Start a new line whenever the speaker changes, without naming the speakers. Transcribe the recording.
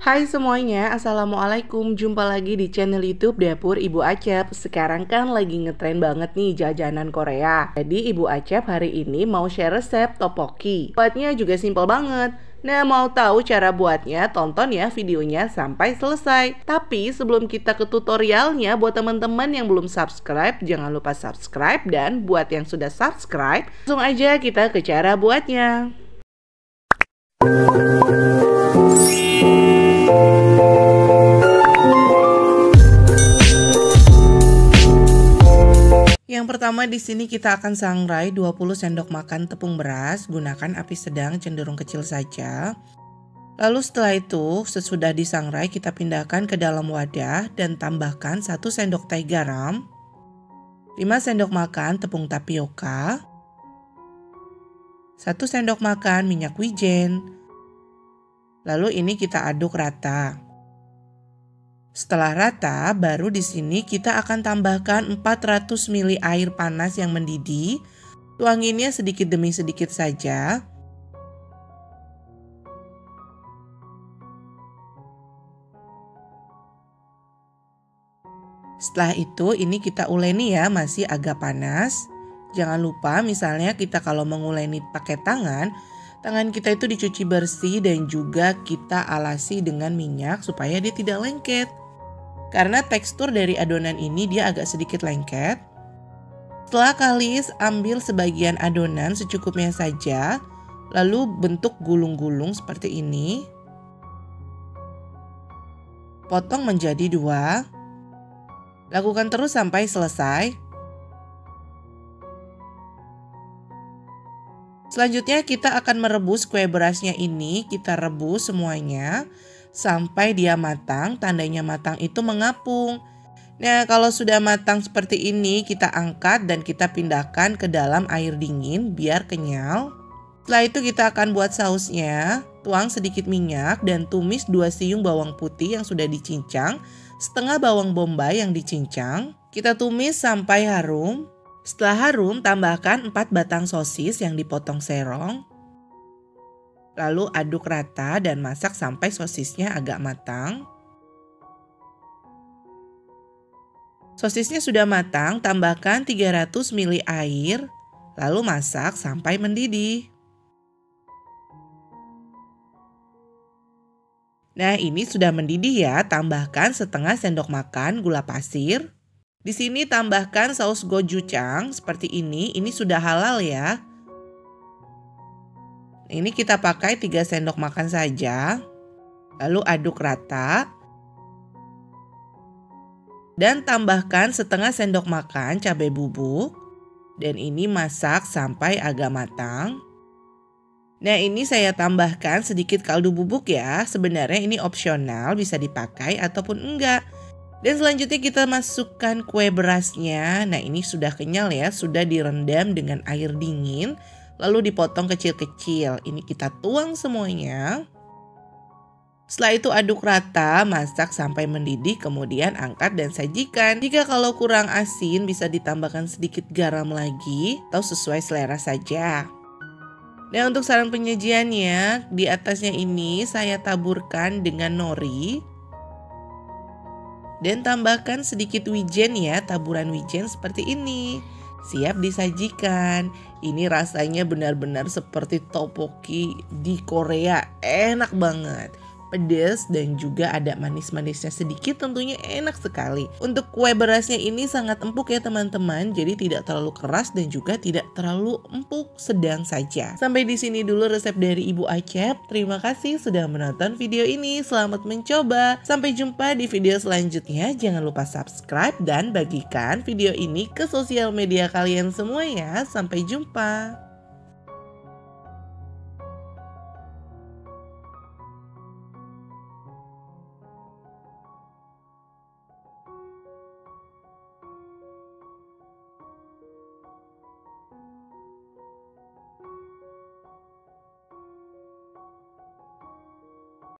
Hai semuanya, Assalamualaikum. Jumpa lagi di channel YouTube Dapur Ibu Acep. Sekarang kan lagi ngetren banget nih jajanan Korea. Jadi Ibu Acep hari ini mau share resep tteokbokki. Buatnya juga simple banget. Nah, mau tahu cara buatnya? Tonton ya videonya sampai selesai. Tapi sebelum kita ke tutorialnya, buat teman-teman yang belum subscribe, jangan lupa subscribe. Dan buat yang sudah subscribe, langsung aja kita ke cara buatnya. Yang pertama di sini kita akan sangrai 20 sendok makan tepung beras, gunakan api sedang cenderung kecil saja. Lalu setelah itu, sesudah disangrai kita pindahkan ke dalam wadah dan tambahkan 1 sendok teh garam, 5 sendok makan tepung tapioka, 1 sendok makan minyak wijen. Lalu ini kita aduk rata. Setelah rata, baru di sini kita akan tambahkan 400 ml air panas yang mendidih. Tuanginnya sedikit demi sedikit saja. Setelah itu, ini kita uleni ya, masih agak panas. Jangan lupa misalnya kita kalau menguleni pakai tangan kita itu dicuci bersih dan juga kita alasi dengan minyak supaya dia tidak lengket. Karena tekstur dari adonan ini dia agak sedikit lengket. Setelah kalis, ambil sebagian adonan secukupnya saja, lalu bentuk gulung-gulung seperti ini. Potong menjadi 2. Lakukan terus sampai selesai. Selanjutnya kita akan merebus kue berasnya ini, kita rebus semuanya sampai dia matang, tandanya matang itu mengapung. Nah, kalau sudah matang seperti ini kita angkat dan kita pindahkan ke dalam air dingin biar kenyal. Setelah itu kita akan buat sausnya, tuang sedikit minyak dan tumis 2 siung bawang putih yang sudah dicincang, setengah bawang bombay yang dicincang. Kita tumis sampai harum. Setelah harum, tambahkan 4 batang sosis yang dipotong serong. Lalu aduk rata dan masak sampai sosisnya agak matang. Sosisnya sudah matang, tambahkan 300 ml air, lalu masak sampai mendidih. Nah, ini sudah mendidih ya, tambahkan setengah sendok makan gula pasir. Di sini tambahkan saus gochujang seperti ini sudah halal ya. Ini kita pakai 3 sendok makan saja. Lalu aduk rata. Dan tambahkan setengah sendok makan cabai bubuk. Dan ini masak sampai agak matang. Nah, ini saya tambahkan sedikit kaldu bubuk ya. Sebenarnya ini opsional, bisa dipakai ataupun enggak. Dan selanjutnya kita masukkan kue berasnya. Nah, ini sudah kenyal ya, sudah direndam dengan air dingin. Lalu dipotong kecil-kecil. Ini kita tuang semuanya. Setelah itu aduk rata, masak sampai mendidih, kemudian angkat dan sajikan. Jika kalau kurang asin bisa ditambahkan sedikit garam lagi atau sesuai selera saja. Nah, untuk saran penyajiannya, di atasnya ini saya taburkan dengan nori. Dan tambahkan sedikit wijen ya, taburan wijen seperti ini. Siap disajikan. Ini rasanya benar-benar seperti tteokbokki di Korea. Enak banget. Pedas dan juga ada manis-manisnya sedikit, tentunya enak sekali. Untuk kue berasnya ini sangat empuk ya teman-teman. Jadi tidak terlalu keras dan juga tidak terlalu empuk, sedang saja. Sampai di sini dulu resep dari Ibu Acep. Terima kasih sudah menonton video ini. Selamat mencoba. Sampai jumpa di video selanjutnya. Jangan lupa subscribe dan bagikan video ini ke sosial media kalian semua ya. Sampai jumpa.